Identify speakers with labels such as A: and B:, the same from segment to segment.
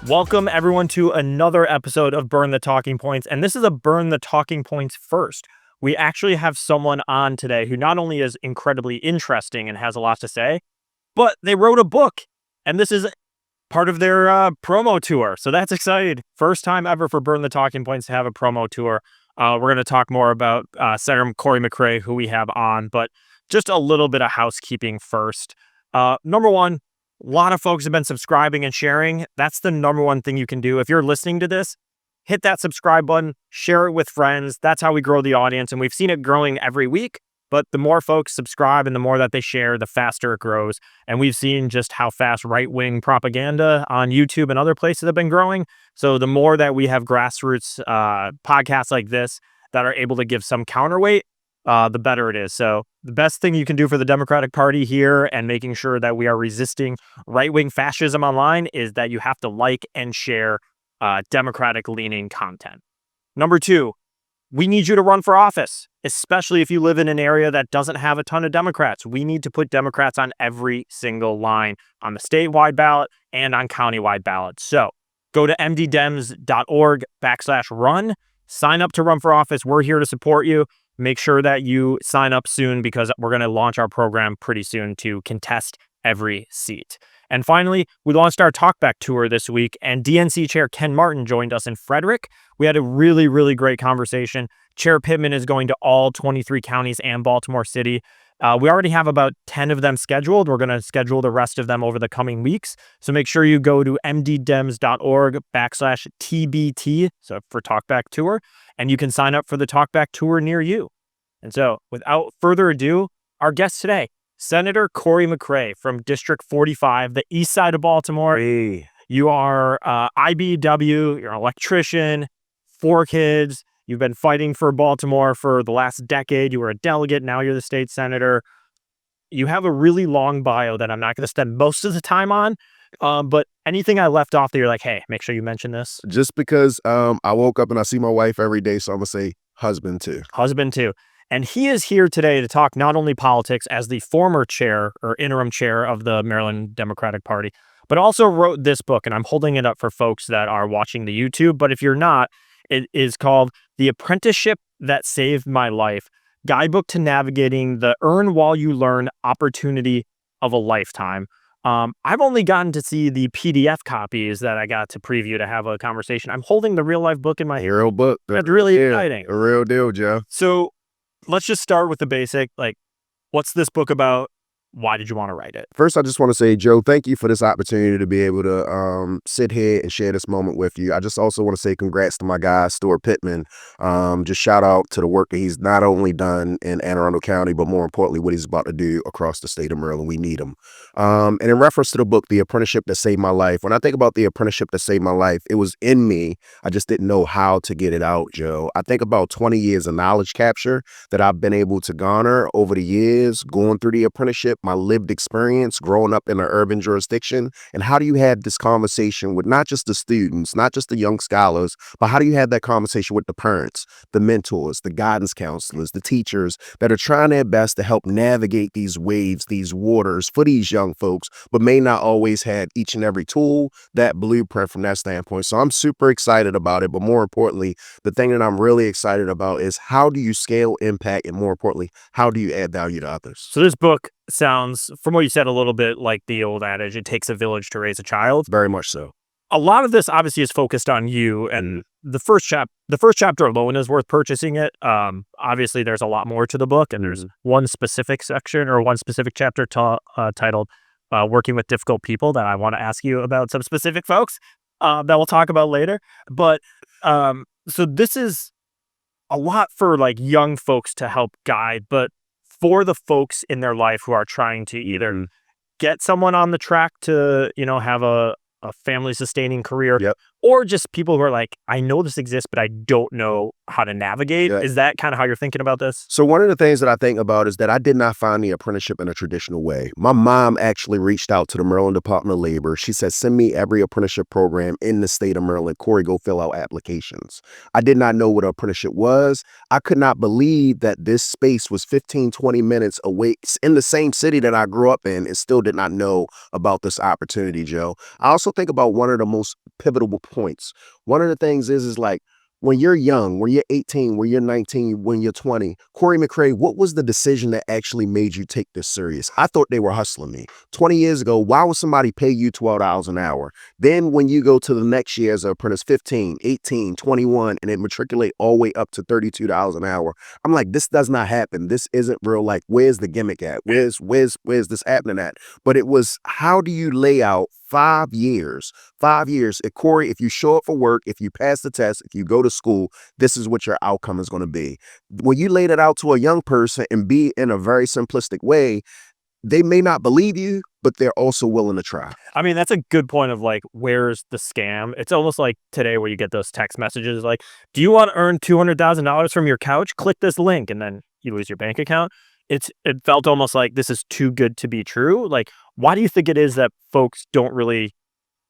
A: Welcome, everyone, to another episode of Burn the Talking Points. And this is a Burn the Talking Points first. We actually have someone on today who not only is incredibly interesting and has a lot to say, but they wrote a book. And this is part of their promo tour. So that's exciting. First time ever for Burn the Talking Points to have a promo tour. We're going to talk more about Senator Cory McCray, who we have on, but just a little bit of housekeeping first. Number one, a lot of folks have been subscribing and sharing. That's the number one thing you can do. If you're listening to this, hit that subscribe button, share it with friends. That's how we grow the audience. And we've seen it growing every week. But the more folks subscribe and the more that they share, the faster it grows. And we've seen just how fast right-wing propaganda on YouTube and other places have been growing. So the more that we have grassroots podcasts like this that are able to give some counterweight, the better it is. So the best thing you can do for the Democratic Party here and making sure that we are resisting right-wing fascism online is that you have to like and share Democratic-leaning content. Number two, we need you to run for office, especially if you live in an area that doesn't have a ton of Democrats. We need to put Democrats on every single line on the statewide ballot and on countywide ballots. So go to mddems.org/run, sign up to run for office. We're here to support you. Make sure that you sign up soon because we're going to launch our program pretty soon to contest every seat. And finally, we launched our Talkback Tour this week, and DNC Chair Ken Martin joined us in Frederick. We had a really, really great conversation. Chair Pittman is going to all 23 counties and Baltimore City. We already have about 10 of them scheduled. We're going to schedule the rest of them over the coming weeks. So make sure you go to mddems.org/TBT, so for Talkback Tour, and you can sign up for the Talkback Tour near you. And so without further ado, our guest today, Senator Cory McCray from District 45, the east side of Baltimore.
B: Hey.
A: You are IBW, you're an electrician, 4 kids. You've been fighting for Baltimore for the last decade. You were a delegate. Now you're the state senator. You have a really long bio that I'm not going to spend most of the time on. But anything I left off that you're like, hey, make sure you mention this.
B: Just because I woke up and I see my wife every day, so I'm going to say husband too.
A: Husband too. And he is here today to talk not only politics as the former chair or interim chair of the Maryland Democratic Party, but also wrote this book. And I'm holding it up for folks that are watching the YouTube. But if you're not, it is called The Apprenticeship That Saved My Life, Guidebook to Navigating the Earn While You Learn Opportunity of a Lifetime. I've only gotten to see the PDF copies that I got to preview to have a conversation. I'm holding the real life book in my hand.
B: Real book.
A: That's really exciting.
B: A real deal, Joe.
A: So let's just start with the basic, what's this book about? Why did you want to write it?
B: First, I just want to say, Joe, thank you for this opportunity to be able to sit here and share this moment with you. I just also want to say congrats to my guy, Stuart Pittman. Just shout out to the work that he's not only done in Anne Arundel County, but more importantly, what he's about to do across the state of Maryland. We need him. And in reference to the book, The Apprenticeship That Saved My Life, when I think about The Apprenticeship That Saved My Life, it was in me. I just didn't know how to get it out, Joe. I think about 20 years of knowledge capture that I've been able to garner over the years, going through the apprenticeship, my lived experience growing up in an urban jurisdiction. And how do you have this conversation with not just the students, not just the young scholars, but how do you have that conversation with the parents, the mentors, the guidance counselors, the teachers that are trying their best to help navigate these waves, these waters for these young folks, but may not always have each and every tool, that blueprint from that standpoint. So I'm super excited about it. But more importantly, the thing that I'm really excited about is how do you scale impact? And more importantly, how do you add value to others?
A: So this book sounds, from what you said, a little bit like the old adage, it takes a village to raise a child.
B: Very much so.
A: A lot of this obviously is focused on you, and the first chapter alone is worth purchasing it. Obviously, there's a lot more to the book, and there's one specific section or one specific chapter titled Working with Difficult People that I want to ask you about some specific folks that we'll talk about later. But so this is a lot for young folks to help guide, but for the folks in their life who are trying to either get someone on the track to, have a family sustaining career, or just people who are like, I know this exists, but I don't know how to navigate.
B: Yeah.
A: Is that kind of how you're thinking about this?
B: So one of the things that I think about is that I did not find the apprenticeship in a traditional way. My mom actually reached out to the Maryland Department of Labor. She said, send me every apprenticeship program in the state of Maryland. Cory, go fill out applications. I did not know what an apprenticeship was. I could not believe that this space was 15, 20 minutes away in the same city that I grew up in, and still did not know about this opportunity, Joe. I also think about one of the most pivotal points. One of the things is like, when you're young, when you're 18, when you're 19, when you're 20, Cory McCray, what was the decision that actually made you take this serious? I thought they were hustling me. 20 years ago, why would somebody pay you $12 an hour? Then when you go to the next year as an apprentice, 15, 18, 21, and it matriculate all the way up to $32 an hour, I'm like, this does not happen. This isn't real. Like, where's the gimmick at? Where's this happening at? But it was, how do you lay out 5 years? 5 years. Cory, if you show up for work, if you pass the test, if you go to school, this is what your outcome is going to be. When you laid it out to a young person and be in a very simplistic way, they may not believe you, but they're also willing to try.
A: I mean, that's a good point of like, where's the scam? It's almost like today where you get those text messages like, do you want to earn $200,000 from your couch? Click this link, and then you lose your bank account. It felt almost like this is too good to be true. Like, why do you think it is that folks don't really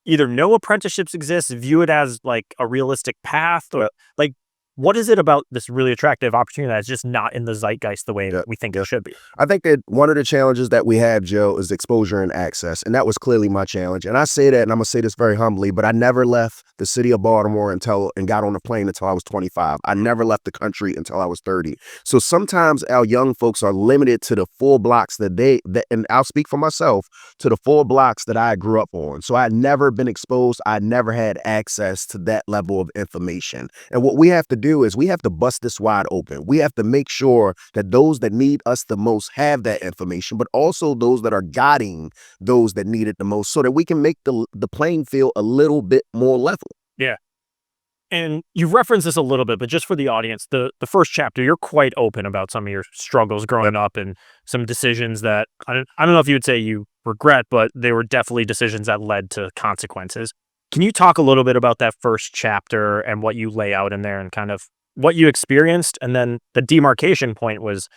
A: either know apprenticeships exist, view it as like a realistic path, or like, what is it about this really attractive opportunity that's just not in the zeitgeist the way
B: Yeah,
A: we think
B: yeah.
A: it should be?
B: I think that one of the challenges that we have, Joe, is exposure and access. And that was clearly my challenge. And I say that, and I'm going to say this very humbly, but I never left the city of Baltimore and got on a plane until I was 25. I never left the country until I was 30. So sometimes our young folks are limited to the 4 blocks and I'll speak for myself, to the 4 blocks that I grew up on. So I had never been exposed. I never had access to that level of information. And what we have to do is we have to bust this wide open. We have to make sure that those that need us the most have that information, but also those that are guiding those that need it the most, so that we can make the playing field a little bit more level.
A: Yeah. And you've referenced this a little bit, but just for the audience, the first chapter, you're quite open about some of your struggles growing up and some decisions that I don't know if you would say you regret, but they were definitely decisions that led to consequences. Can you talk a little bit about that first chapter and what you lay out in there and kind of what you experienced? And then the demarcation point was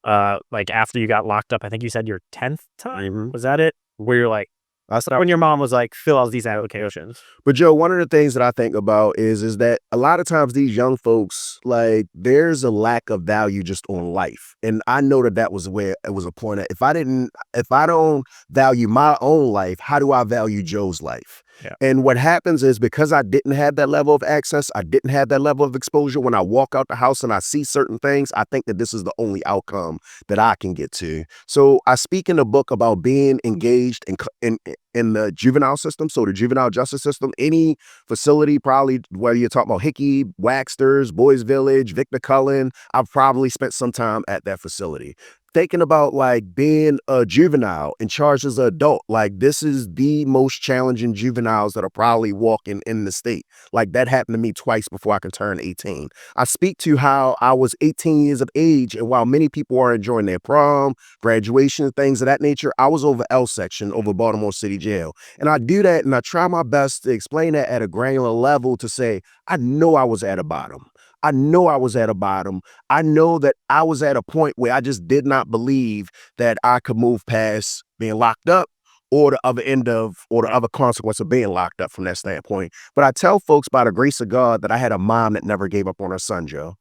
A: like after you got locked up, I think you said your 10th time.
B: Mhm.
A: Was that it? Where you're like, that's when your mom was like, fill out these applications.
B: But Joe, one of the things that I think about is that a lot of times these young folks, like, there's a lack of value just on life. And I know that was where it was a point at. If I don't value my own life, how do I value Joe's life?
A: Yeah.
B: And what happens is, because I didn't have that level of access, I didn't have that level of exposure, when I walk out the house and I see certain things, I think that this is the only outcome that I can get to. So I speak in the book about being engaged in the juvenile system, so the juvenile justice system, any facility, probably whether you're talking about Hickey, Waxters, Boys Village, Victor Cullen, I've probably spent some time at that facility. Thinking about like being a juvenile and charged as an adult, like this is the most challenging juveniles that are probably walking in the state. Like that happened to me twice before I could turn 18. I speak to how I was 18 years of age, and while many people are enjoying their prom, graduation, things of that nature, I was over L section, over Baltimore City Jail. And I do that, and I try my best to explain that at a granular level, to say, I know I was at a bottom. I know I was at a bottom. I know that I was at a point where I just did not believe that I could move past being locked up, or the other end of, or the other consequence of being locked up from that standpoint. But I tell folks, by the grace of God, that I had a mom that never gave up on her son, Joe.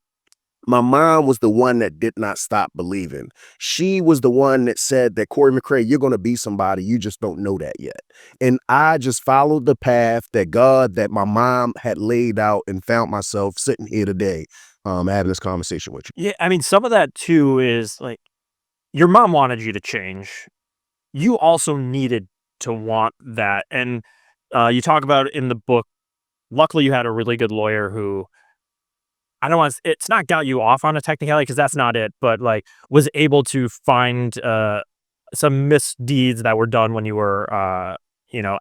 B: My mom was the one that did not stop believing. She was the one that said that, Cory McCray, you're going to be somebody. You just don't know that yet. And I just followed the path that my mom had laid out, and found myself sitting here today, having this conversation with you.
A: Yeah. I mean, some of that too is like your mom wanted you to change. You also needed to want that. And you talk about it in the book. Luckily, you had a really good lawyer who, I don't want to, it's not got you off on a technicality because that's not it, but like was able to find some misdeeds that were done when you were,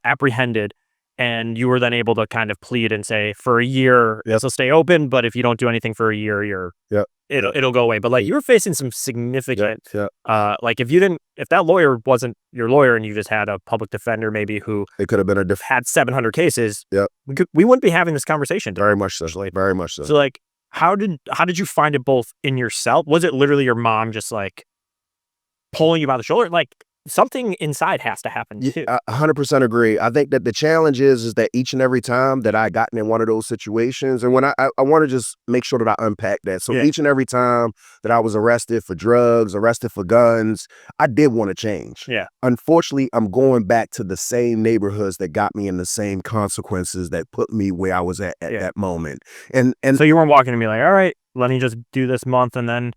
A: apprehended. And you were then able to kind of plead and say, for a year, this will stay open. But if you don't do anything for a year, you're
B: Yep.
A: it'll go away. But like you were facing some significant, like if that lawyer wasn't your lawyer and you just had a public defender maybe who
B: It could have been
A: had 700 cases,
B: Yep.
A: we wouldn't be having this conversation today.
B: Very much so. Very much so.
A: So like, how did you find it both in yourself? Was it literally your mom just like pulling you by the shoulder? Like something inside has to happen too.
B: I 100% agree. I think that the challenge is that each and every time that I gotten in one of those situations, and when I want to just make sure that I unpack that. So each and every time that I was arrested for drugs, arrested for guns, I did want to change.
A: Yeah.
B: Unfortunately, I'm going back to the same neighborhoods that got me in the same consequences that put me where I was at that moment. And
A: so you weren't walking to me like, all right, let me just do this month and then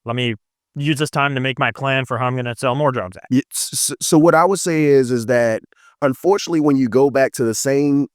A: let me use this time to make my plan for how I'm going to sell more drugs at.
B: So what I would say is that unfortunately, when you go back to the same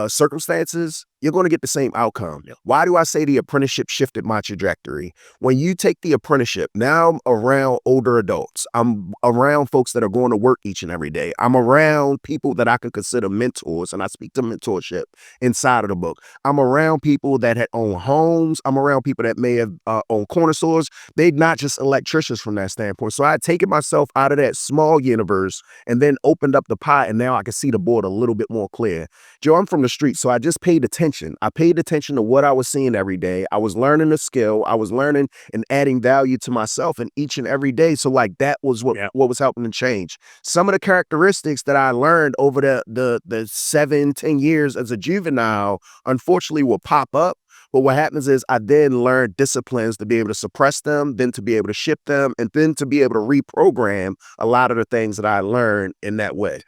B: circumstances, you're going to get the same outcome.
A: Yep.
B: Why do I say the apprenticeship shifted my trajectory? When you take the apprenticeship, now I'm around older adults. I'm around folks that are going to work each and every day. I'm around people that I can consider mentors, and I speak to mentorship inside of the book. I'm around people that had owned homes. I'm around people that may have owned corner stores. They're not just electricians from that standpoint. So I had taken myself out of that small universe and then opened up the pie, and now I can see the board a little bit more clear. Joe, I'm from the street, so I just paid attention. I paid attention to what I was seeing every day. I was learning a skill. I was learning and adding value to myself in each and every day. So like that was what was helping to change. Some of the characteristics that I learned over the 7-10 years as a juvenile, unfortunately, will pop up. But what happens is I then learn disciplines to be able to suppress them, then to be able to shift them, and then to be able to reprogram a lot of the things that I learned in that way.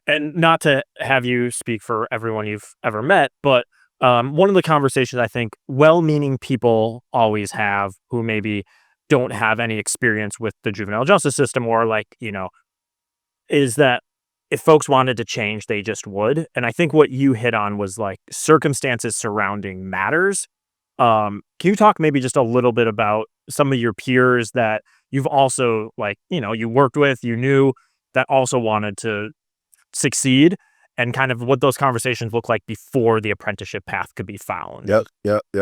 A: And not to have you speak for everyone you've ever met, but one of the conversations I think well-meaning people always have who maybe don't have any experience with the juvenile justice system or like, is that if folks wanted to change, they just would. And I think what you hit on was like circumstances surrounding matters. Can you talk maybe just a little bit about some of your peers that you've also like, you worked with, you knew that also wanted to succeed and kind of what those conversations look like before the apprenticeship path could be found?
B: Yep.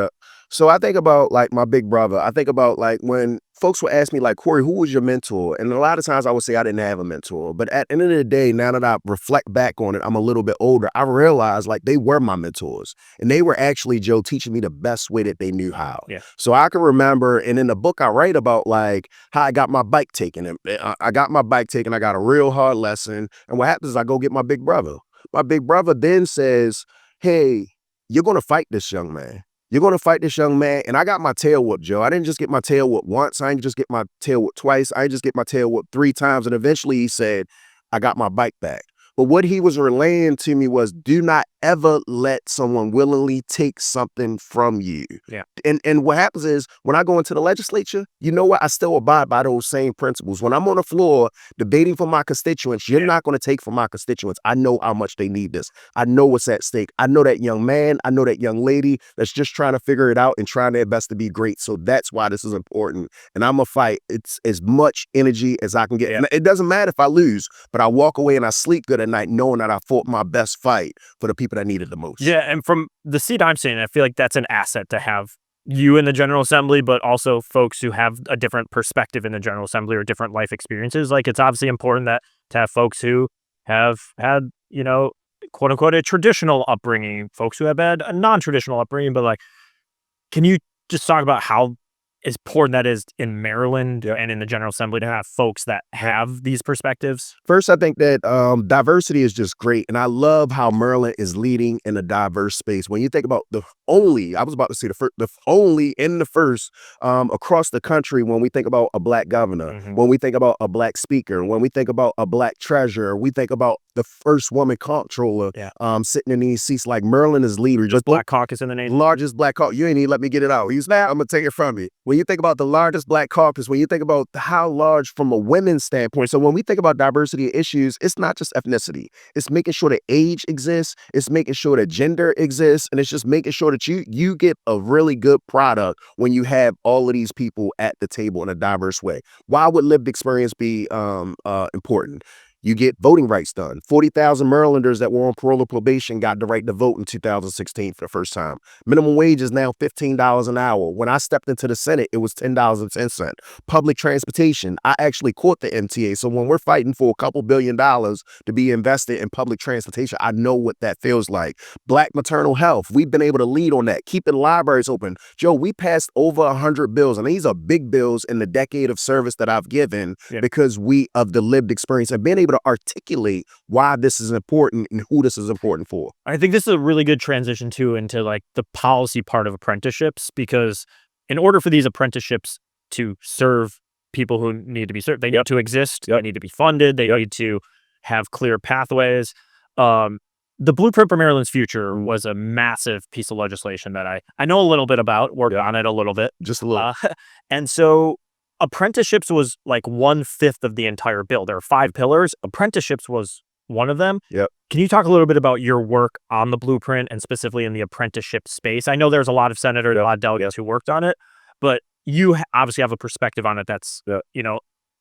B: So I think about like my big brother. I think about like when folks would ask me like, Cory, who was your mentor? And a lot of times I would say I didn't have a mentor. But at the end of the day, now that I reflect back on it, I'm a little bit older. I realize like they were my mentors. And they were actually, Joe, teaching me the best way that they knew how.
A: Yeah.
B: So I can remember, and in the book I write about like how I got my bike taken. And I got my bike taken. I got a real hard lesson. And what happens is I go get my big brother. My big brother then says, hey, you're going to fight this young man. You're going to fight this young man. And I got my tail whooped, Joe. I didn't just get my tail whooped once. I didn't just get my tail whooped twice. I didn't just get my tail whooped 3 times. And eventually he said, I got my bike back. But what he was relaying to me was do not ever let someone willingly take something from you.
A: Yeah.
B: And what happens is when I go into the legislature, you know what? I still abide by those same principles. When I'm on the floor debating for my constituents, you're not going to take from my constituents. I know how much they need this. I know what's at stake. I know that young man. I know that young lady that's just trying to figure it out and trying their best to be great. So that's why this is important. And I'm going to fight. It's as much energy as I can get. And it doesn't matter if I lose, but I walk away and I sleep good at night knowing that I fought my best fight for the people that need it the most.
A: Yeah, and from the seat I'm seeing, I feel like that's an asset to have you in the General Assembly, but also folks who have a different perspective in the General Assembly or different life experiences. Like it's obviously important that to have folks who have had, quote unquote, a traditional upbringing, folks who have had a non-traditional upbringing, but like, can you just talk about how important that is in Maryland and in the General Assembly to have folks that have these perspectives?
B: First, I think that diversity is just great. And I love how Maryland is leading in a diverse space. When you think about the only in the first across the country, when we think about a black governor, when we think about a black speaker, when we think about a black treasurer, we think about the first woman comptroller sitting in these seats. Like Maryland is leading.
A: Just Black Caucus in the name.
B: Largest Black Caucus. You ain't even let me get it out. He's now. I'm going to take it from you. When you think about the largest Black caucus, when you think about how large from a women's standpoint. So when we think about diversity of issues, it's not just ethnicity. It's making sure that age exists. It's making sure that gender exists. And it's just making sure that you get a really good product when you have all of these people at the table in a diverse way. Why would lived experience be important? You get voting rights done. 40,000 Marylanders that were on parole or probation got the right to vote in 2016 for the first time. Minimum wage is now $15 an hour. When I stepped into the Senate, it was $10.10. Public transportation, I actually caught the MTA. So when we're fighting for a couple $1 billion to be invested in public transportation, I know what that feels like. Black maternal health, we've been able to lead on that. Keeping libraries open. Joe, we passed over 100 bills, and these are big bills in the decade of service that I've given because we of the lived experience and being able to articulate why this is important and who this is important for.
A: I think this is a really good transition too into like the policy part of apprenticeships, because in order for these apprenticeships to serve people who need to be served, they need to exist, they need to be funded, they need to have clear pathways. The Blueprint for Maryland's Future was a massive piece of legislation that I know a little bit about, worked on it a little bit.
B: Just a little.
A: And so apprenticeships was like 1/5 of the entire bill. There are 5 pillars. Apprenticeships was one of them.
B: Yep.
A: Can you talk a little bit about your work on the Blueprint and specifically in the apprenticeship space? I know there's a lot of senators, a lot of delegates who worked on it, but you obviously have a perspective on it that's,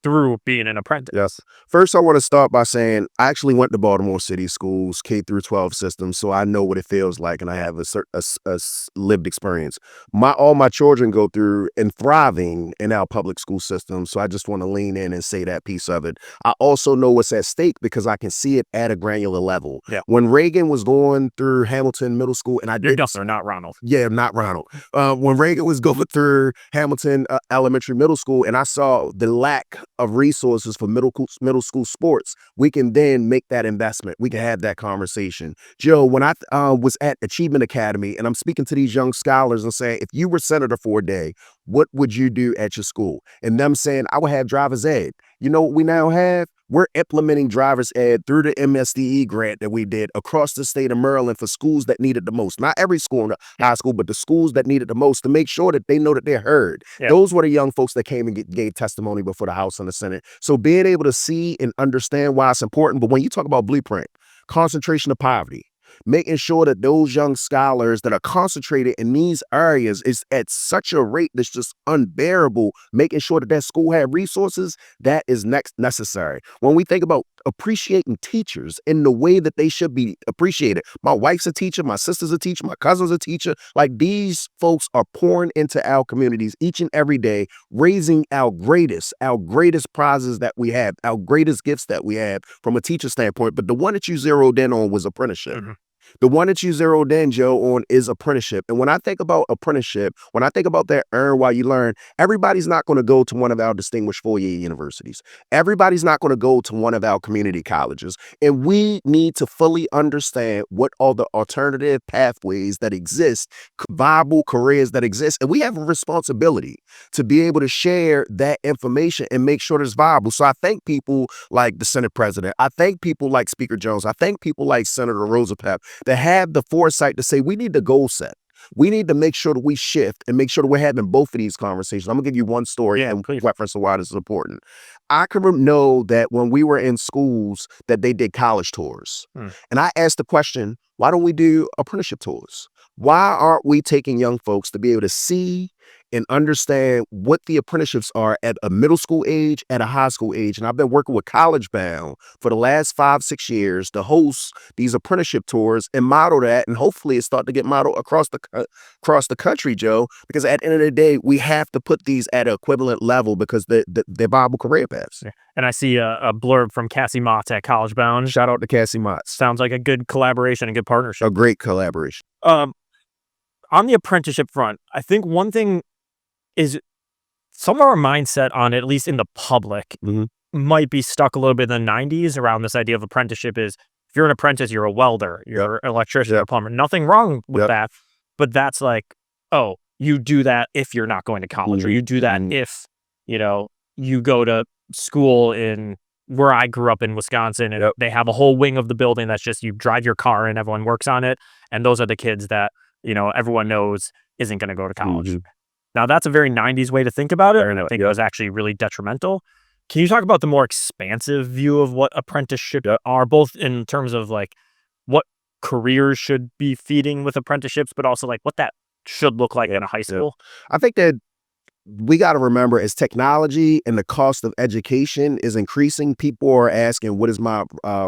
A: through being an apprentice.
B: Yes. First, I want to start by saying I actually went to Baltimore City schools, K through 12 systems, so I know what it feels like, and I have a lived experience. All my children go through and thriving in our public school system, so I just want to lean in and say that piece of it. I also know what's at stake because I can see it at a granular level.
A: Yeah.
B: When Reagan was going through Hamilton Middle School, and
A: You're Dustin, not Ronald.
B: Yeah, not Ronald. When Reagan was going through Hamilton Elementary Middle School, and I saw the lack of resources for middle school sports, we can then make that investment. We can have that conversation. Joe, when I was at Achievement Academy, and I'm speaking to these young scholars and saying, if you were senator for a day, what would you do at your school? And them saying, I would have driver's ed. You know what we now have? We're implementing driver's ed through the MSDE grant that we did across the state of Maryland for schools that need it the most. Not every school in the high school, but the schools that need it the most, to make sure that they know that they're heard.
A: Yeah.
B: Those were the young folks that came and gave testimony before the House and the Senate. So being able to see and understand why it's important. But when you talk about Blueprint, concentration of poverty, making sure that those young scholars that are concentrated in these areas is at such a rate that's just unbearable, making sure that that school have resources, that is next necessary. When we think about appreciating teachers in the way that they should be appreciated, my wife's a teacher, my sister's a teacher, my cousin's a teacher, like these folks are pouring into our communities each and every day, raising our greatest prizes that we have, our greatest gifts that we have from a teacher standpoint. But the one that you zeroed in on was apprenticeship.
A: Mm-hmm.
B: The one that you zeroed in, Joe, on is apprenticeship. And when I think about apprenticeship, when I think about that earn while you learn, everybody's not going to go to one of our distinguished four-year universities. Everybody's not going to go to one of our community colleges. And we need to fully understand what are the alternative pathways that exist, viable careers that exist. And we have a responsibility to be able to share that information and make sure that it's viable. So I thank people like the Senate President. I thank people like Speaker Jones. I thank people like Senator Roosevelt that have the foresight to say we need to goal set. We need to make sure that we shift and make sure that we're having both of these conversations. I'm gonna give you one story and reference to why this is important. I can know that when we were in schools that they did college tours. And I asked the question, why don't we do apprenticeship tours? Why aren't we taking young folks to be able to see and understand what the apprenticeships are at a middle school age, at a high school age? And I've been working with College Bound for the last 5-6 years to host these apprenticeship tours and model that, and hopefully it start to get modeled across the country, Joe, because at the end of the day, we have to put these at an equivalent level because they're viable career paths.
A: Yeah. And I see a blurb from Cassie Motts at College Bound.
B: Shout out to Cassie Motts.
A: Sounds like a good collaboration, a good partnership.
B: A great collaboration.
A: On the apprenticeship front, I think one thing is some of our mindset on it, at least in the public, might be stuck a little bit in the 90s around this idea of apprenticeship is if you're an apprentice, you're a welder, you're an electrician, a plumber. Nothing wrong with that. But that's like, oh, you do that if you're not going to college, or you do that if, you go to school in where I grew up in Wisconsin, and they have a whole wing of the building that's just you drive your car and everyone works on it. And those are the kids that, everyone knows isn't going to go to college. Now, that's a very 90s way to think about it. I think it was actually really detrimental. Can you talk about the more expansive view of what apprenticeships are, both in terms of like what careers should be feeding with apprenticeships, but also like what that should look like in a high school?
B: I think that we got to remember, as technology and the cost of education is increasing, people are asking, what is my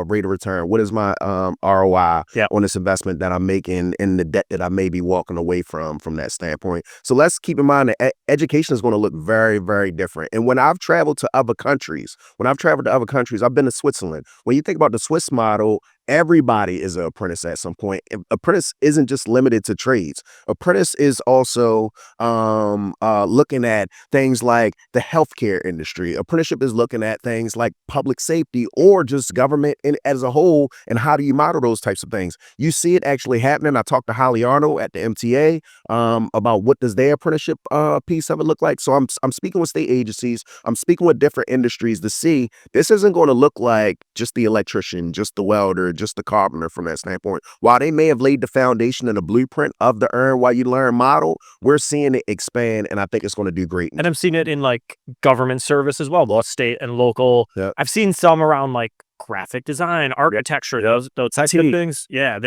B: rate of return? What is my ROI
A: Yeah.
B: on this investment that I'm making and the debt that I may be walking away from that standpoint? So let's keep in mind that education is going to look very, very different. And when I've traveled to other countries, I've been to Switzerland. When you think about the Swiss model, everybody is an apprentice at some point. Apprentice isn't just limited to trades. Apprentice is also looking at things like the healthcare industry. Apprenticeship is looking at things like public safety or just government as a whole, and how do you model those types of things. You see it actually happening. I talked to Holly Arnold at the MTA about what does their apprenticeship piece of it look like. So I'm speaking with state agencies. I'm speaking with different industries to see this isn't going to look like just the electrician, just the welder, just the carpenter from that standpoint. While they may have laid the foundation and the blueprint of the earn while you learn model, we're seeing it expand, and I think it's going to do great.
A: And I'm seeing it in like government service as well, both state and local.
B: Yeah.
A: I've seen some around like graphic design, architecture, those types of things. Yeah,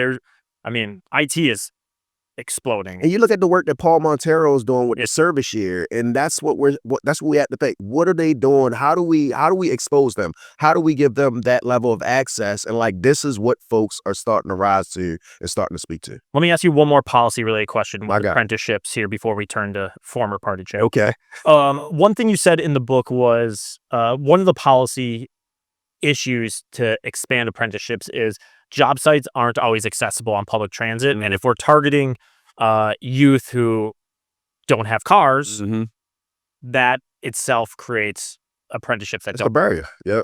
A: I mean, IT is exploding.
B: And you look at the work that Paul Montero is doing with the service year, and that's what we have to think. What are they doing? How do we expose them? How do we give them that level of access? And like, this is what folks are starting to rise to and starting to speak to.
A: Let me ask you one more policy related question with
B: God.
A: apprenticeships here before we turn to former party chair.
B: Okay.
A: One thing you said in the book was one of the policy issues to expand apprenticeships is job sites aren't always accessible on public transit. And if we're targeting youth who don't have cars, that itself creates apprenticeships that
B: It's a barrier. Yeah.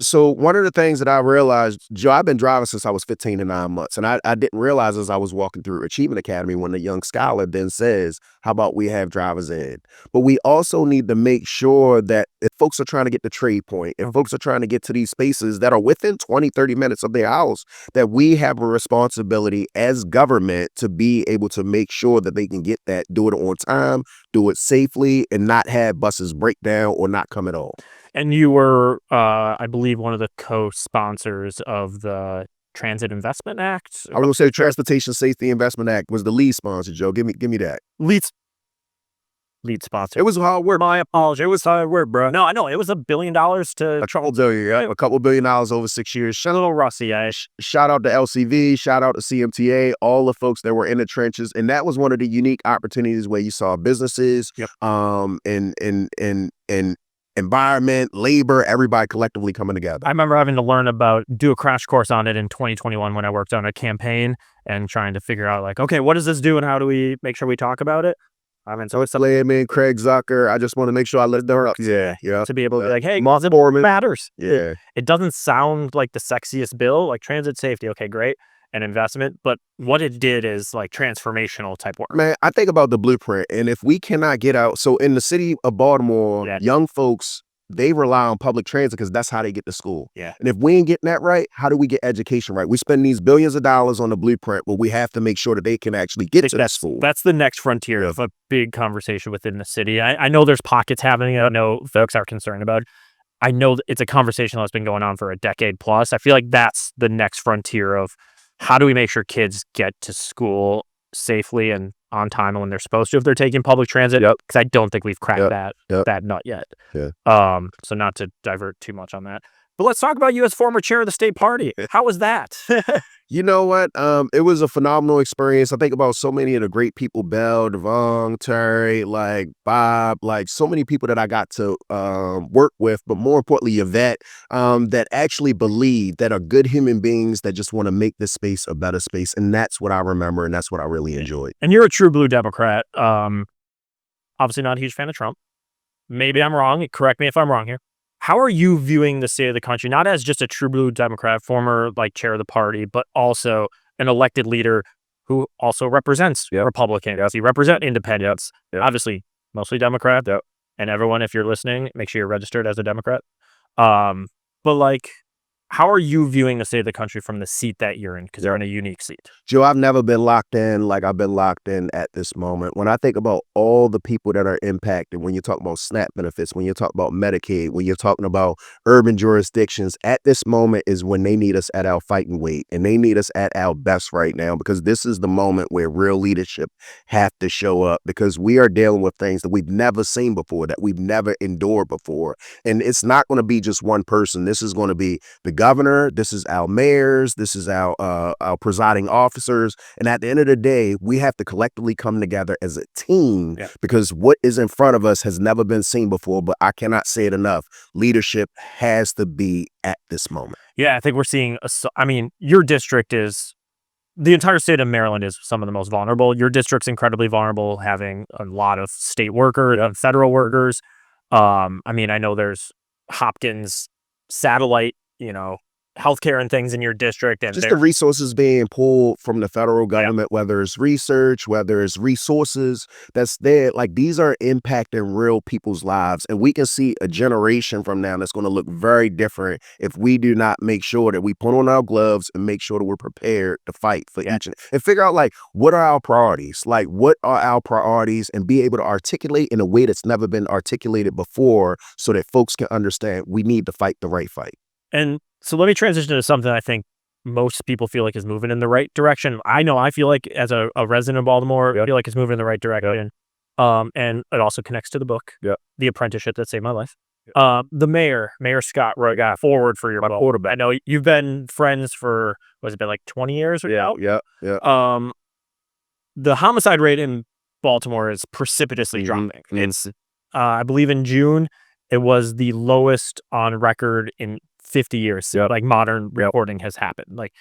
B: So one of the things that I realized, Joe, I've been driving since I was 15 and 9 months. And I didn't realize as I was walking through Achievement Academy when the young scholar then says, how about we have driver's ed? But we also need to make sure that if folks are trying to get the trade point, if folks are trying to get to these spaces that are within 20, 30 minutes of their house, that we have a responsibility as government to be able to make sure that they can get that, do it on time, do it safely, and not have buses break down or not come at all.
A: And you were, I believe, one of the co-sponsors of the Transit Investment Act.
B: I was going to say Transportation Safety Investment Act was the lead sponsor, Joe. Give me that.
A: Lead sponsor.
B: It was hard work.
A: My apology. It was hard work, bro. No, I know. It was $1 billion to...
B: A couple billion dollars over 6 years.
A: A little rusty,
B: Shout out to LCV, shout out to CMTA, all the folks that were in the trenches. And that was one of the unique opportunities where you saw businesses, and environment, labor, everybody collectively coming together.
A: I remember having to do a crash course on it in 2021 when I worked on a campaign and trying to figure out like, okay, what does this do and how do we make sure we talk about it? I mean, so it's
B: Layman, Craig Zucker. I just want to make sure I let them up. Yeah.
A: To be able to be like, hey,
B: Foreman
A: matters.
B: Yeah.
A: It doesn't sound like the sexiest bill, like transit safety. Okay, great. And investment, but what it did is like transformational type work.
B: Man, I think about the blueprint, and if we cannot get out, so in the city of Baltimore, young folks, they rely on public transit because that's how they get to school.
A: Yeah.
B: And if we ain't getting that right, how do we get education right? We spend these billions of dollars on the blueprint, but we have to make sure that they can actually get to that school.
A: That's the next frontier of a big conversation within the city. I know there's pockets happening. I know folks are concerned about it. I know it's a conversation that's been going on for a decade plus. I feel like that's the next frontier of how do we make sure kids get to school safely and on time and when they're supposed to if they're taking public transit? Because I don't think we've cracked that nut yet. So not to divert too much on that. But let's talk about you as former chair of the state party. How was that?
B: You know what? It was a phenomenal experience. I think about so many of the great people, Bell, Devon, Terry, like Bob, like so many people that I got to work with, but more importantly, Yvette, that actually believe, that are good human beings that just want to make this space a better space. And that's what I remember, and that's what I really enjoyed.
A: And you're a true blue Democrat. Obviously not a huge fan of Trump. Maybe I'm wrong. Correct me if I'm wrong here. How are you viewing the state of the country, not as just a true blue Democrat, former like chair of the party, but also an elected leader who also represents Republicans? He represents independents, obviously mostly Democrat. And everyone, if you're listening, make sure you're registered as a Democrat. But like, how are you viewing the state of the country from the seat that you're in? Because you're in a unique seat.
B: Joe, I've never been locked in like I've been locked in at this moment. When I think about all the people that are impacted, when you talk about SNAP benefits, when you talk about Medicaid, when you're talking about urban jurisdictions, at this moment is when they need us at our fighting weight, and they need us at our best right now, because this is the moment where real leadership have to show up, because we are dealing with things that we've never seen before, that we've never endured before. And it's not going to be just one person. This is going to be the governor, this is our mayors, this is our presiding officers, and at the end of the day, we have to collectively come together as a team,
A: Yeah.
B: because what is in front of us has never been seen before. But I cannot say it enough: leadership has to be at this moment.
A: Yeah, I think we're seeing. I mean, your district is the entire state of Maryland is some of the most vulnerable. Your district's incredibly vulnerable, having a lot of state workers and federal workers. I mean, I know there's Hopkins satellite, healthcare and things in your district, and
B: Just the resources being pulled from the federal
A: yeah,
B: government, whether it's research, whether it's resources that's there, like these are impacting real people's lives. And we can see a generation from now that's going to look very different if we do not make sure that we put on our gloves and make sure that we're prepared to fight for
A: yeah.
B: each and figure out, like, what are our priorities? Like, what are our priorities? And be able to articulate in a way that's never been articulated before, so that folks can understand we need to fight the right fight.
A: And so let me transition to something I think most people feel like is moving in the right direction. I know I feel like, as a resident of Baltimore, I feel like it's moving in the right direction. And it also connects to the book, The Apprenticeship That Saved My Life. The Mayor Scott, got forward for your quarterback. I know you've been friends for, what's it been, like 20 years or so?
B: Yeah.
A: The homicide rate in Baltimore is precipitously dropping. It's, I believe in June, it was the lowest on record in 50 years. Like, modern reporting has happened. Like,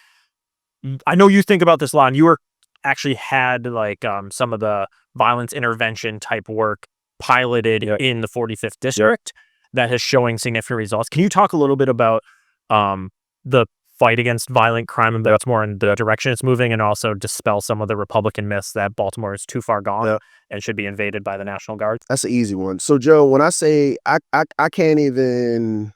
A: I know you think about this a lot, and you actually had like some of the violence intervention type work piloted in the 45th district that is showing significant results. Can you talk a little bit about the fight against violent crime and that's more in the direction it's moving, and also dispel some of the Republican myths that Baltimore is too far gone and should be invaded by the National Guard?
B: That's an easy one. So, Joe, when I say I can't even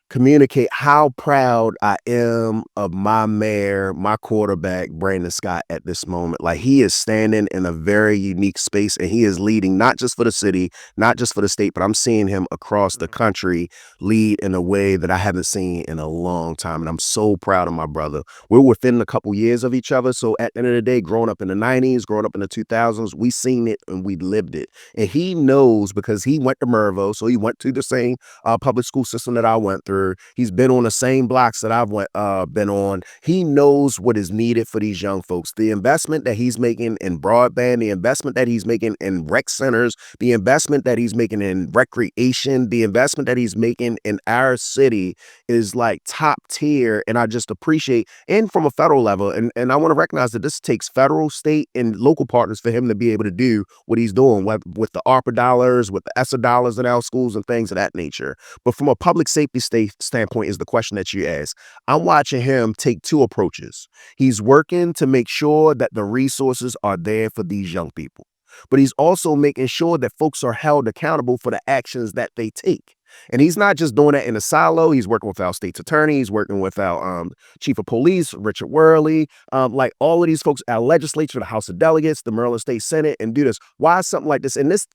B: communicate how proud I am of my mayor, my quarterback, Brandon Scott, at this moment. Like, he is standing in a very unique space, and he is leading not just for the city, not just for the state, but I'm seeing him across the country lead in a way that I haven't seen in a long time. And I'm so proud of my brother. We're within a couple years of each other. So at the end of the day, growing up in the 90s, growing up in the 2000s, we seen it and we lived it. And he knows, because he went to Mervo, so he went to the same public school system that I went through. He's been on the same blocks that I've been on. He knows what is needed for these young folks. The investment that he's making in broadband, the investment that he's making in rec centers, the investment that he's making in recreation, the investment that he's making in our city is like top tier. And I just appreciate, and from a federal level, and I want to recognize that this takes federal, state, and local partners for him to be able to do what he's doing with the ARPA dollars, with the ESSA dollars in our schools and things of that nature. But from a public safety standpoint is the question that you asked. I'm watching him take two approaches. He's working to make sure that the resources are there for these young people, but he's also making sure that folks are held accountable for the actions that they take. And he's not just doing that in a silo. He's working with our state's attorney. He's working with our chief of police, Richard Worley, like all of these folks, our legislature, the House of Delegates, the Maryland State Senate, and do this. Why is something like this? And this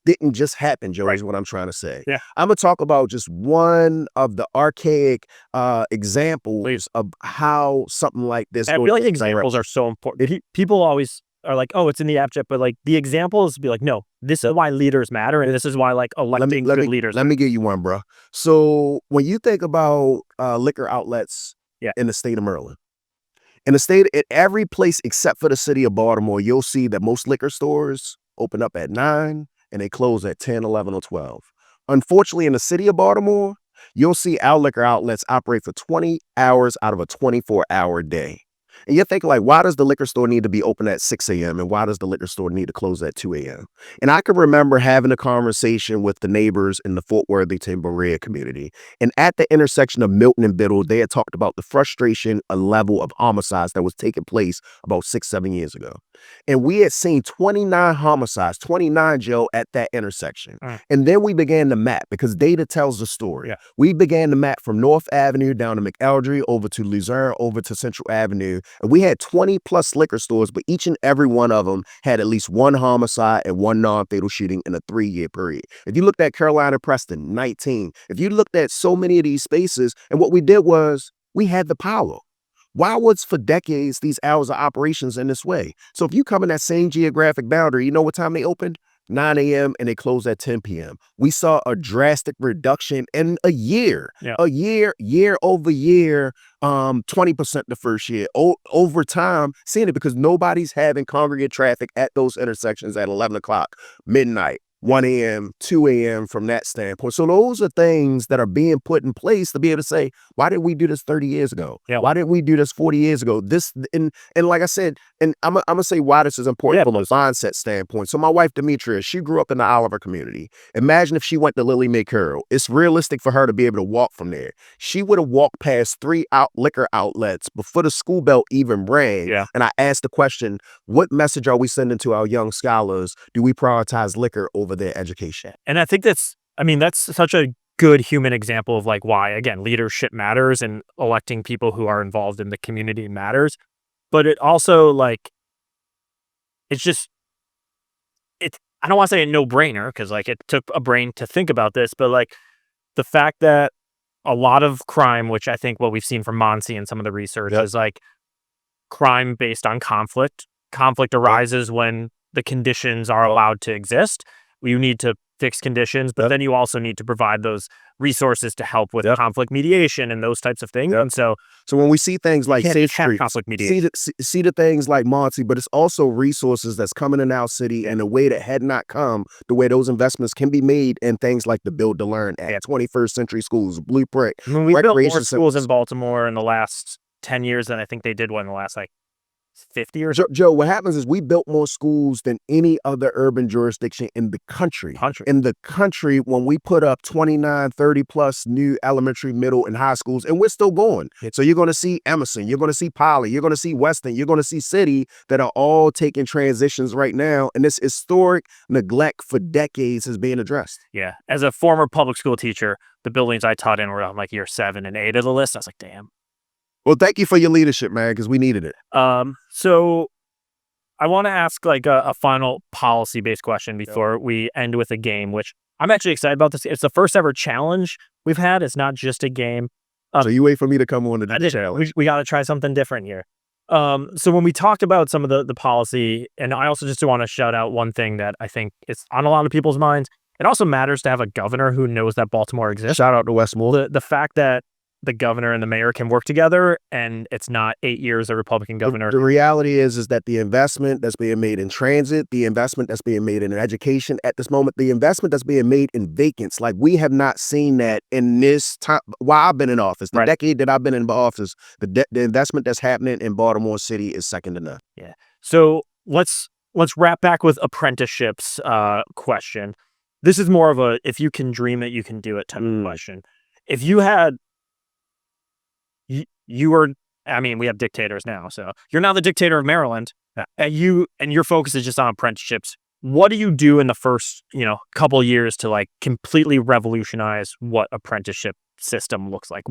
B: didn't just happen, Joe, is what I'm trying to say.
A: Yeah.
B: I'm going to talk about just one of the archaic examples of how something like this.
A: I feel like examples are so important. People always are like, oh, it's in the abject, but like the examples be like, no, this is why leaders matter, and this is why, like, electing good leaders.
B: Let me give you one, bro. So when you think about liquor outlets in the state of Maryland, in every place except for the city of Baltimore, you'll see that most liquor stores open up at 9 and they close at 10, 11, or 12. Unfortunately, in the city of Baltimore, you'll see our liquor outlets operate for 20 hours out of a 24-hour day. And you're thinking, like, why does the liquor store need to be open at 6 a.m. and why does the liquor store need to close at 2 a.m.? And I can remember having a conversation with the neighbors in the Fort Worthington Berea community. And at the intersection of Milton and Biddle, they had talked about the frustration, a level of homicides that was taking place about 6, 7 years ago. And we had seen 29 homicides, 29, Joe, at that intersection.
A: Mm.
B: And then we began to map because data tells the story.
A: Yeah.
B: We began to map from North Avenue down to McElderry, over to Luzerne, over to Central Avenue. And we had 20 plus liquor stores, but each and every one of them had at least one homicide and one non-fatal shooting in a 3-year period. If you looked at Carolina Preston, 19. If you looked at so many of these spaces, and what we did was we had the power. Why was for decades these hours of operations in this way? So if you come in that same geographic boundary, you know what time they opened? 9 a.m. and they closed at 10 p.m. We saw a drastic reduction in a year.
A: Yeah.
B: A year over year, 20% the first year. Over time, seeing it because nobody's having congregate traffic at those intersections at 11 o'clock, midnight, 1 a.m., 2 a.m. from that standpoint. So those are things that are being put in place to be able to say, why did we do this 30 years ago?
A: Yeah.
B: Why didn't we do this 40 years ago? This and like I said, and I'm gonna say why this is important from a mindset standpoint. So my wife Demetria, she grew up in the Oliver community. Imagine if she went to Lily Mae Carroll. It's realistic for her to be able to walk from there. She would have walked past 3 liquor outlets before the school bell even rang.
A: Yeah.
B: And I asked the question, what message are we sending to our young scholars? Do we prioritize liquor over their education?
A: And I think that's such a good human example of like why, again, leadership matters and electing people who are involved in the community matters. But it also like, I don't want to say a no-brainer because like it took a brain to think about this, but like the fact that a lot of crime, which I think what we've seen from Monsi and some of the research is like crime based on conflict. Conflict arises when the conditions are allowed to exist. You need to fix conditions, but then you also need to provide those resources to help with conflict mediation and those types of things. And so
B: when we see things like Safe Street,
A: conflict mediation,
B: see the things like Monty, but it's also resources that's coming in our city in a way that had not come, the way those investments can be made in things like the Build to Learn Act, 21st Century Schools, Blueprint.
A: I mean, we built more schools in Baltimore in the last 10 years than I think they did one in the last like 50 or so.
B: Joe, what happens is we built more schools than any other urban jurisdiction in the country. In the country, when we put up 29, 30 plus new elementary, middle, and high schools, and we're still going. So you're going to see Emerson, you're going to see Poly, you're going to see Weston, you're going to see City that are all taking transitions right now. And this historic neglect for decades is being addressed.
A: Yeah. As a former public school teacher, the buildings I taught in were on like year 7 and 8 of the list. I was like, damn.
B: Well, thank you for your leadership, man, because we needed it.
A: So I want to ask like a final policy-based question before we end with a game, which I'm actually excited about this. It's the first ever challenge we've had. It's not just a game.
B: So you wait for me to come on to the challenge.
A: We got to try something different here. So when we talked about some of the policy, and I also just want to shout out one thing that I think is on a lot of people's minds. It also matters to have a governor who knows that Baltimore exists.
B: Shout out to Westmoreland.
A: The fact that the governor and the mayor can work together, and it's not 8 years a Republican governor.
B: The reality is that the investment that's being made in transit, the investment that's being made in education at this moment, the investment that's being made in vacants, like we have not seen that in this time while I've been in office. The decade that I've been in office, the investment that's happening in Baltimore City is second to none.
A: Yeah. So let's wrap back with apprenticeships question. This is more of a if you can dream it, you can do it type of question. If you had you were, I mean, we have dictators now, so you're now the dictator of Maryland, and your focus is just on apprenticeships. What do you do in the first, couple years to like completely revolutionize what apprenticeship system looks like?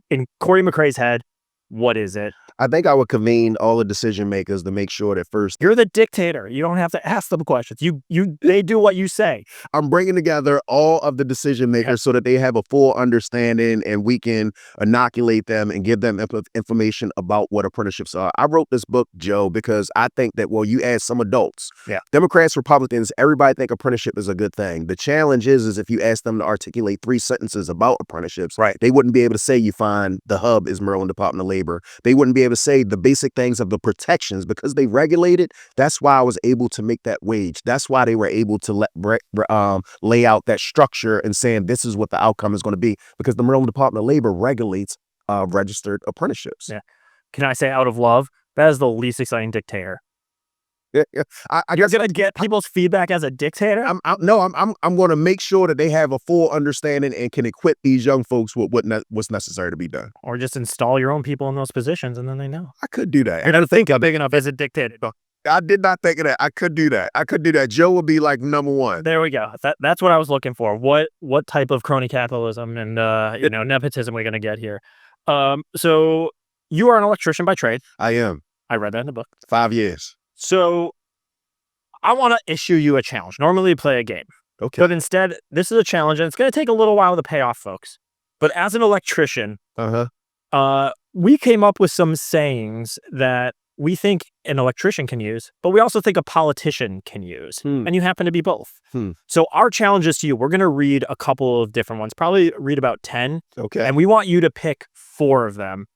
A: In Cory McCray's head, what is it?
B: I think I would convene all the decision makers to make sure that first.
A: You're the dictator. You don't have to ask them questions. They do what you say.
B: I'm bringing together all of the decision makers so that they have a full understanding and we can inoculate them and give them information about what apprenticeships are. I wrote this book, Joe, because I think that, well, you ask some adults, Democrats, Republicans, everybody think apprenticeship is a good thing. The challenge is if you ask them to articulate 3 sentences about apprenticeships, they wouldn't be able to say you find the hub is Maryland Department of Labor. They wouldn't be able to say the basic things of the protections because they regulate it. That's why I was able to make that wage. That's why they were able to lay out that structure and saying this is what the outcome is going to be because the Maryland Department of Labor regulates registered apprenticeships.
A: Yeah. Can I say out of love, that is the least exciting dictator.
B: Yeah.
A: You're gonna get people's feedback as a dictator.
B: I'm going to make sure that they have a full understanding and can equip these young folks with what's necessary to be done.
A: Or just install your own people in those positions, and then they know.
B: I could do that.
A: I don't think I'm big enough as a dictator.
B: I did not think of that. I could do that. I could do that. Joe would be like number one.
A: There we go. That's what I was looking for. What type of crony capitalism and nepotism we gonna get here? So you are an electrician by trade.
B: I am.
A: I read that in the book.
B: 5 years.
A: So I want to issue you a challenge. Normally, we play a game,
B: Okay.
A: but instead, this is a challenge, and it's going to take a little while to pay off, folks. But as an electrician, we came up with some sayings that we think an electrician can use, but we also think a politician can use. And you happen to be both. So our challenge is to you. We're going to read a couple of different ones, probably read about 10.
B: Okay.
A: And we want you to pick 4 of them.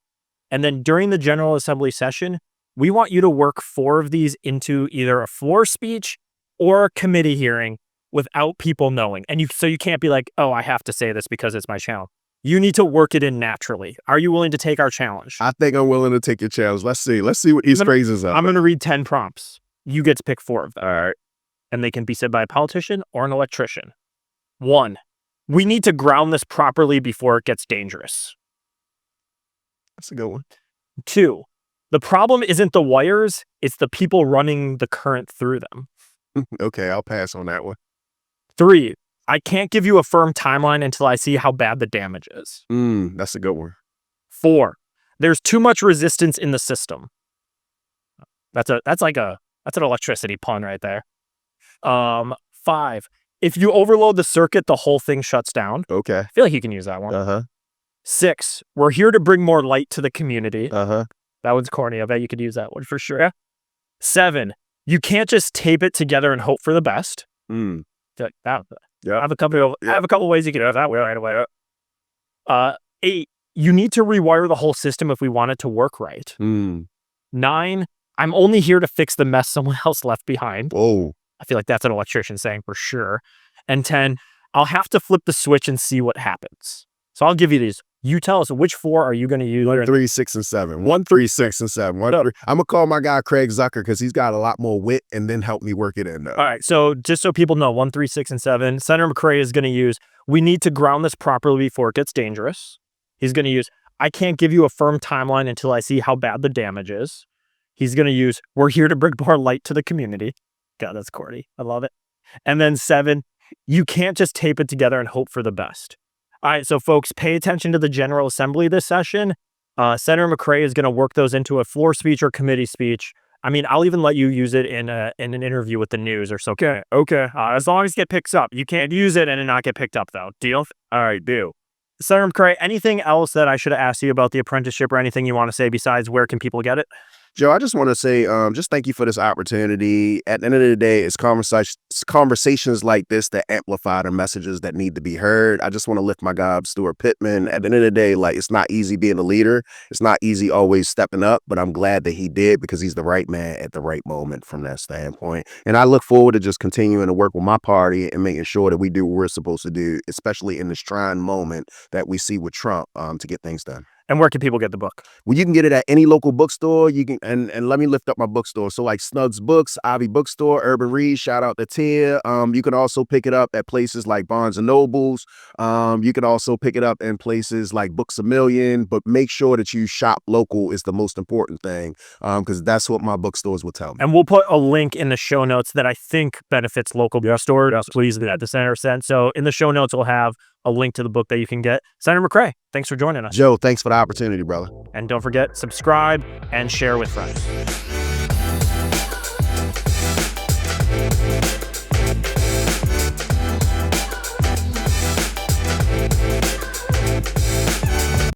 A: And then during the General Assembly session, we want you to work 4 of these into either a floor speech or a committee hearing without people knowing. And so you can't be like, oh, I have to say this because it's my challenge. You need to work it in naturally. Are you willing to take our challenge?
B: I think I'm willing to take your challenge. Let's see. Let's see what these phrases are.
A: I'm going to read 10 prompts. You get to pick 4 of them.
B: All right.
A: And they can be said by a politician or an electrician. 1, we need to ground this properly before it gets dangerous.
B: That's a good one.
A: 2, the problem isn't the wires, it's the people running the current through them.
B: Okay, I'll pass on that one.
A: 3, I can't give you a firm timeline until I see how bad the damage is.
B: That's a good one.
A: 4, there's too much resistance in the system. That's an electricity pun right there. 5, if you overload the circuit, the whole thing shuts down.
B: Okay.
A: I feel like you can use that one. 6, we're here to bring more light to the community. That one's corny. I bet you could use that one for sure. 7, you can't just tape it together and hope for the best. Like that.
B: Yeah.
A: I have a couple ways you can do that way right away. 8, you need to rewire the whole system if we want it to work right. 9, I'm only here to fix the mess someone else left behind.
B: Oh.
A: I feel like that's an electrician saying for sure. And 10, I'll have to flip the switch and see what happens. So I'll give you these. You tell us which 4 are you going to use?
B: 1, 3, 6, and 7. 1, 3, 6, and 7. 1, 3. I'm gonna call my guy Craig Zucker because he's got a lot more wit, and then help me work it in. Though.
A: All right. So just so people know, 1, 3, 6, and 7. Senator McCray is going to use. We need to ground this properly before it gets dangerous. He's going to use. I can't give you a firm timeline until I see how bad the damage is. He's going to use. We're here to bring more light to the community. God, that's corny. I love it. And then 7, you can't just tape it together and hope for the best. All right, so folks, pay attention to the General Assembly this session. Senator McCray is going to work those into a floor speech or committee speech. I mean, I'll even let you use it in an interview with the news or so. Okay. As long as it picks up. You can't use it and it not get picked up, though. Deal? All right, deal. Senator McCray, anything else that I should have asked you about the apprenticeship or anything you want to say besides where can people get it?
B: Joe, I just want to say, just thank you for this opportunity. At the end of the day, it's conversations like this that amplify the messages that need to be heard. I just want to lift my guy up, Stuart Pittman. At the end of the day, like, it's not easy being a leader. It's not easy always stepping up, but I'm glad that he did because he's the right man at the right moment from that standpoint. And I look forward to just continuing to work with my party and making sure that we do what we're supposed to do, especially in this trying moment that we see with Trump, to get things done.
A: And where can people get the book?
B: Well, you can get it at any local bookstore. You can, and let me lift up my bookstore. So like Snug's Books, Ivy Bookstore, Urban Read, shout out to Tia. You can also pick it up at places like Barnes and Nobles. You can also pick it up in places like Books A Million, but make sure that you shop local is the most important thing, because that's what my bookstores will tell me.
A: And we'll put a link in the show notes that I think benefits local bookstores. Please, at the Senator sent. So in the show notes, we'll have a link to the book that you can get. Senator McCray, thanks for joining us.
B: Joe, thanks for the opportunity, brother.
A: And don't forget, subscribe and share with friends.